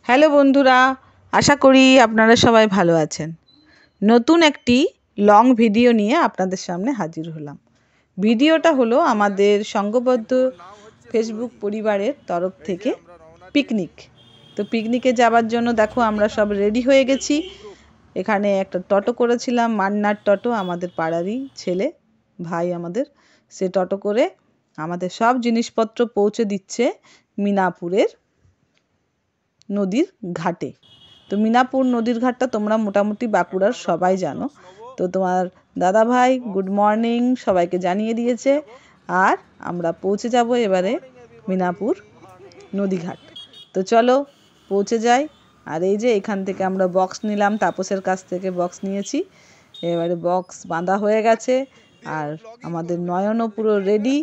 Hello বন্ধুরা, আশা করি আপনারা সবাই ভালো আছেন। নতুন একটি লং ভিডিও নিয়ে আপনাদের সামনে হাজির হলাম। ভিডিওটা হলো আমাদের সংঘবদ্ধ ফেসবুক পরিবারের তরফ থেকে পিকনিক। তো পিকনিকে যাওয়ার জন্য দেখো আমরা সব রেডি হয়ে গেছি। এখানে একটা টোটো করেছিলাম, মান্নার টোটো, আমাদের পাড়ারই ছেলে ভাই আমাদের। সে টোটো করে আমাদের সব জিনিসপত্র পৌঁছে দিচ্ছে মিনাপুরের নদীর ঘাটে। তো মিনাপুর নদীর ঘাটটা তোমরা মোটামুটি বাঁকুড়ার সবাই জানো। তো তোমার দাদা ভাই গুড মর্নিং সবাইকে জানিয়ে দিয়েছে। আর আমরা পৌঁছে যাব এবারে মিনাপুর নদীঘাট। তো চলো পৌঁছে যাই। আর এই যে এখান থেকে আমরা বক্স নিলাম, তাপসের কাছ থেকে বক্স নিয়েছি। এবারে বক্স বাঁধা হয়ে গেছে আর আমাদের নয়নও পুরো রেডি।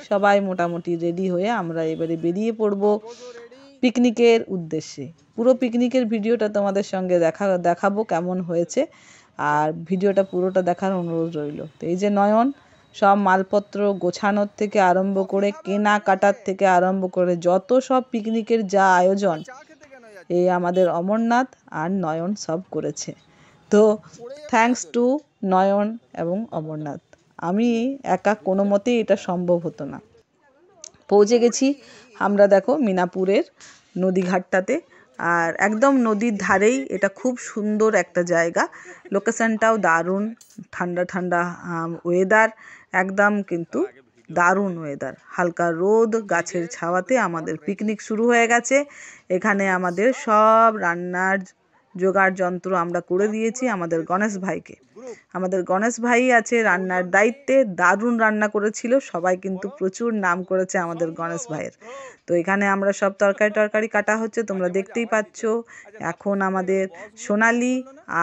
সবাই মোটামুটি রেডি হয়ে আমরা এবারে বেরিয়ে পড়বো পিকনিকের উদ্দেশ্যে। পুরো পিকনিকের ভিডিওটা তোমাদের সঙ্গে দেখাবো কেমন হয়েছে, আর ভিডিওটা পুরোটা দেখার অনুরোধ রইল। তো এই যে নয়ন সব মালপত্র গোছানোর থেকে আরম্ভ করে, কেনাকাটার থেকে আরম্ভ করে যত সব পিকনিকের যা আয়োজন এই আমাদের অমরনাথ আর নয়ন সব করেছে। তো থ্যাঙ্কস টু নয়ন এবং অমরনাথ। আমি একা কোনো মতেই এটা সম্ভব হতো না। পৌঁছে গেছি আমরা দেখো মিনাপুরের নদীঘাটটাতে, আর একদম নদীর ধারেই। এটা খুব সুন্দর একটা জায়গা, লোকেশনটাও দারুণ, ঠান্ডা ঠান্ডা ওয়েদার, একদম কিন্তু দারুণ ওয়েদার, হালকা রোদ, গাছের ছাওয়াতে আমাদের পিকনিক শুরু হয়ে গেছে। এখানে আমাদের সব রান্নার জোগাড় যন্ত্র আমরা করে দিয়েছি আমাদের গণেশ ভাইকে। আমাদের গণেশ ভাই আছে রান্নার দায়িত্বে, দারুণ রান্না করেছিল, সবাই কিন্তু প্রচুর নাম করেছে আমাদের গণেশ ভাইয়ের। তো এখানে আমরা সব তরকারি কাটা হচ্ছে, তোমরা দেখতেই পাচ্ছ। এখন আমাদের সোনালি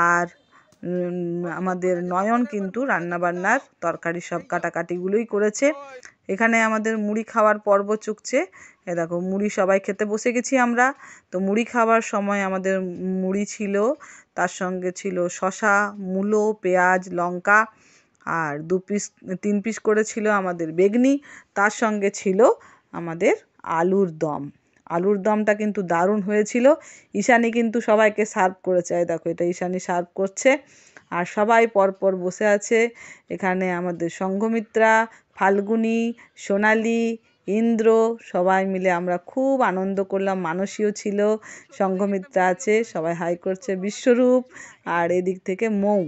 আর আমাদের নয়ন কিন্তু রান্নাবান্নার তরকারি সব কাটাকাটিগুলোই করেছে। এখানে আমাদের মুড়ি খাওয়ার পর্ব চুকছে। এ দেখো মুড়ি সবাই খেতে বসে গেছি আমরা। তো মুড়ি খাওয়ার সময় আমাদের মুড়ি ছিল, তার সঙ্গে ছিল শসা, মূলো, পেঁয়াজ, লঙ্কা, আর 3 পিস করে ছিল আমাদের বেগনি, তার সঙ্গে ছিল আমাদের আলুর দম। আলুর দমটা কিন্তু দারুণ হয়েছিল। ঈশানী কিন্তু সবাইকে সার্ভ করেছে। দেখো এটা ঈশানী সার্ভ করছে, আর সবাই পরপর বসে আছে। এখানে আমাদের সঙ্ঘমিত্রা, ফাল্গুনি, সোনালি, ইন্দ্র সবাই মিলে আমরা খুব আনন্দ করলাম। মানসীও ছিল, সঙ্ঘমিত্রা আছে, সবাই হাই করছে, বিশ্বরূপ, আর এদিক থেকে মৌ।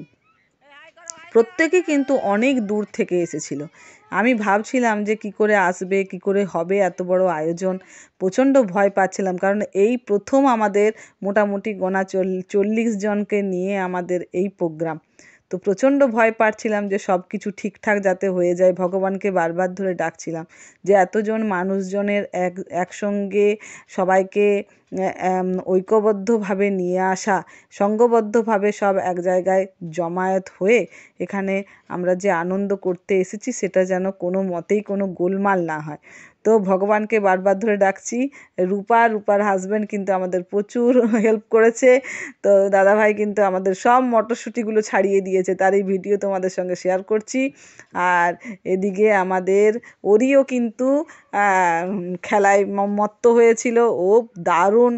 প্রত্যেকে কিন্তু অনেক দূর থেকে এসেছিল। আমি ভাবছিলাম যে কি করে আসবে, কি করে হবে এত বড় আয়োজন। প্রচণ্ড ভয় পাচ্ছিলাম, কারণ এই প্রথম আমাদের মোটামুটি গোনা 40 জনকে নিয়ে আমাদের এই প্রোগ্রাম। তো প্রচণ্ড ভয় পাচ্ছিলাম যে সব কিছু ঠিকঠাক যাতে হয়ে যায়। ভগবানকে বারবার ধরে ডাকছিলাম যে এতজন মানুষজনের একসঙ্গে সবাইকে ঐক্যবদ্ধভাবে নিয়ে আসা, সংঘবদ্ধভাবে সব এক জায়গায় জমায়েত হয়ে এখানে আমরা যে আনন্দ করতে এসেছি সেটা যেন কোনো মতেই কোনো গোলমাল না হয়। তো ভগবানকে বারবার ধরে ডাকছি। রূপার হাজব্যান্ড কিন্তু আমাদের প্রচুর হেল্প করেছে। তো দাদাভাই কিন্তু আমাদের সব মটরশুঁটিগুলো ছাড়িয়ে দিয়েছে, তার এই ভিডিও তোমাদের সঙ্গে শেয়ার করছি। আর এদিকে আমাদের ওরিও কিন্তু খেলায় মত্ত হয়েছিল, ও দারুণ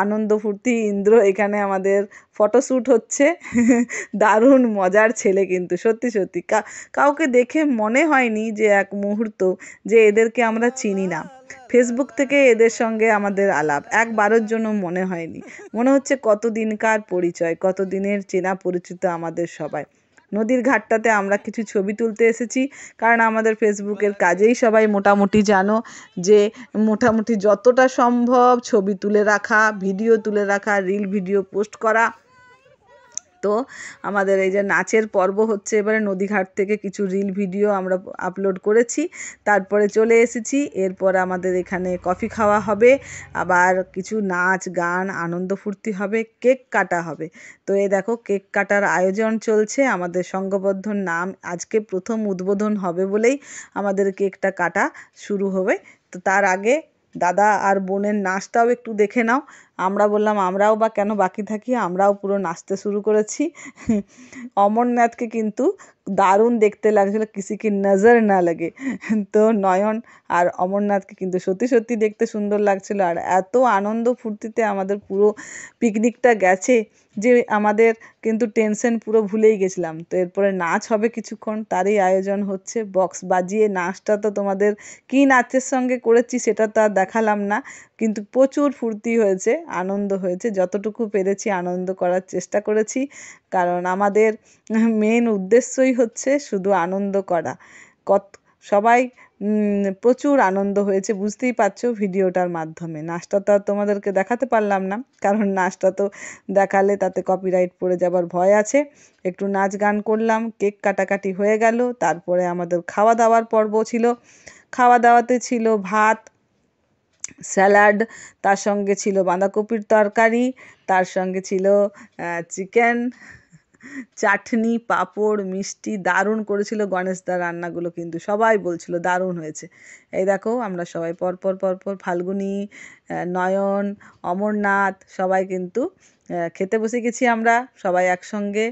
আনন্দ ফুর্তি। ইন্দ্র এখানে আমাদের ফটোশ্যুট হচ্ছে। দারুণ মজার ছেলে কিন্তু, সত্যি সত্যি কাউকে দেখে মনে হয়নি যে এক মুহূর্ত যে এদেরকে আমরা চিনি না। ফেসবুক থেকে এদের সঙ্গে আমাদের আলাপ একবারের জন্য মনে হয়নি। মনে হচ্ছে কতদিনকার পরিচয়, কতদিনের চেনা পরিচিত আমাদের সবাই। নদীর ঘাটটাতে আমরা কিছু ছবি তুলতে এসেছি, কারণ আমাদের ফেসবুকের কাজেই সবাই মোটামুটি জানো যে মোটামুটি যতটা সম্ভব ছবি তুলে রাখা, ভিডিও তুলে রাখা, রিল ভিডিও পোস্ট করা। তো আমাদের এই যে নাচের পর্ব হচ্ছে, এবারে নদীঘাট থেকে কিছু রিল ভিডিও আমরা আপলোড করেছি, তারপরে চলে এসেছি। এরপর আমাদের এখানে কফি খাওয়া হবে, আবার কিছু নাচ গান আনন্দ ফুর্তি হবে, কেক কাটা হবে। তো এই দেখো কেক কাটার আয়োজন চলছে। আমাদের সংঘবদ্ধ নাম আজকে প্রথম উদ্বোধন হবে বলেই আমাদের কেকটা কাটা শুরু হবে। তো তার আগে দাদা আর বোনের নাচটাও একটু দেখে নাও। আমরা বললাম আমরাও বা কেন বাকি থাকি, আমরাও পুরো নাচতে শুরু করেছি। অমরনাথকে কিন্তু দারুণ দেখতে লাগছিল, কিসি কি নজর না লাগে। তো নয়ন আর অমরনাথকে কিন্তু সত্যি সত্যি দেখতে সুন্দর লাগছিল। আর এত আনন্দ ফুর্তিতে আমাদের পুরো পিকনিকটা গেছে যে আমাদের কিন্তু টেনশন পুরো ভুলেই গেছিলাম। তো এরপরে নাচ হবে কিছুক্ষণ, তারই আয়োজন হচ্ছে। বক্স বাজিয়ে নাচটা তো তোমাদের কী নাচের সঙ্গে করেছি সেটা তো আর দেখালাম না, কিন্তু প্রচুর ফুর্তি হয়েছে, আনন্দ হয়েছে। যতটুকু পেরেছি আনন্দ করার চেষ্টা করেছি, কারণ আমাদের মেন উদ্দেশ্যই হচ্ছে শুধু আনন্দ করা। সবাই প্রচুর আনন্দ হয়েছে, বুঝতেই পারছো ভিডিওটার মাধ্যমে। নাচটা তো আর তোমাদেরকে দেখাতে পারলাম না, কারণ নাচটা তো দেখালে তাতে কপিরাইট পড়ে যাবার ভয় আছে। একটু নাচ গান করলাম, কেক কাটাকাটি হয়ে গেল। তারপরে আমাদের খাওয়া দাওয়ার পর্ব ছিল। খাওয়া দাওয়াতে ছিল ভাত, স্যালাড, তার সঙ্গে ছিল বাঁধাকপির তরকারি, তার সঙ্গে ছিল চিকেন, চাটনি, পাঁপড়, মিষ্টি। দারুণ করেছিল গণেশদার রান্নাগুলো, কিন্তু সবাই বলছিল দারুণ হয়েছে। এই দেখো আমরা সবাই পরপর পরপর ফাল্গুনি, নয়ন, অমরনাথ সবাই কিন্তু খেতে বসে গেছি আমরা সবাই একসঙ্গে।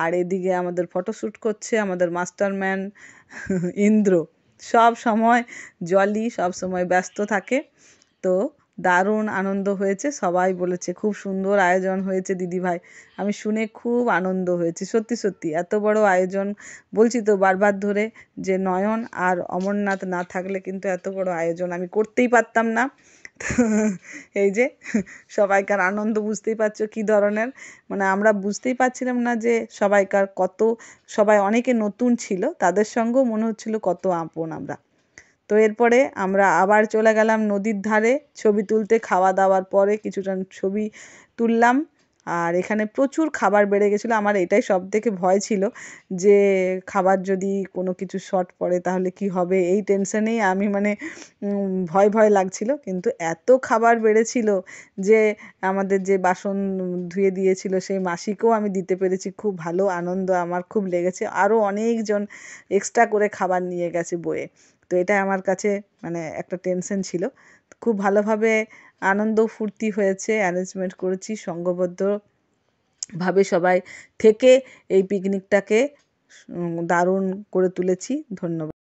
আর এদিকে আমাদের ফটোশ্যুট করছে আমাদের মাস্টারম্যান ইন্দ্র। সব সময় জলি সব সময় ব্যস্ত থাকে। তো দারুণ আনন্দ হয়েছে, সবাই বলেছে খুব সুন্দর আয়োজন হয়েছে দিদিভাই। আমি শুনে খুব আনন্দ হয়েছে, সত্যি সত্যি এত বড় আয়োজন। বলছি তো বারবার ধরে যে নয়ন আর অমরনাথ না থাকলে কিন্তু এত বড় আয়োজন আমি করতেই পারতাম না। এই যে সবাইকার আনন্দ বুঝতেই পারছো কী ধরনের, মানে আমরা বুঝতেই পারছিলাম না যে সবাইকার কত, সবাই অনেকে নতুন ছিল, তাদের সঙ্গেও মনে হচ্ছিল কত আপন আমরা। তো এরপরে আমরা আবার চলে গেলাম নদীর ধারে ছবি তুলতে। খাওয়া দাওয়ার পরে কিছুটা ছবি তুললাম। আর এখানে প্রচুর খাবার বেড়ে গেছিলো। আমার এটাই সব থেকে ভয় ছিল যে খাবার যদি কোনো কিছু শর্ট পড়ে তাহলে কি হবে, এই টেনশনেই আমি মানে ভয় ভয় লাগছিল। কিন্তু এত খাবার বেড়েছিল যে আমাদের যে বাসন ধুয়ে দিয়েছিল সেই মাসিকেও আমি দিতে পেরেছি। খুব ভালো আনন্দ আমার খুব লেগেছে। আরও অনেকজন এক্সট্রা করে খাবার নিয়ে গেছে বয়ে। তো এটা আমার কাছে মানে একটা টেনশন ছিল। খুব ভালোভাবে আনন্দ ফুর্তি হয়েছে, অ্যারেঞ্জমেন্ট করেছি সঙ্ঘবদ্ধভাবে সবাই থেকে এই পিকনিকটাকে দারুণ করে তুলেছি। ধন্যবাদ।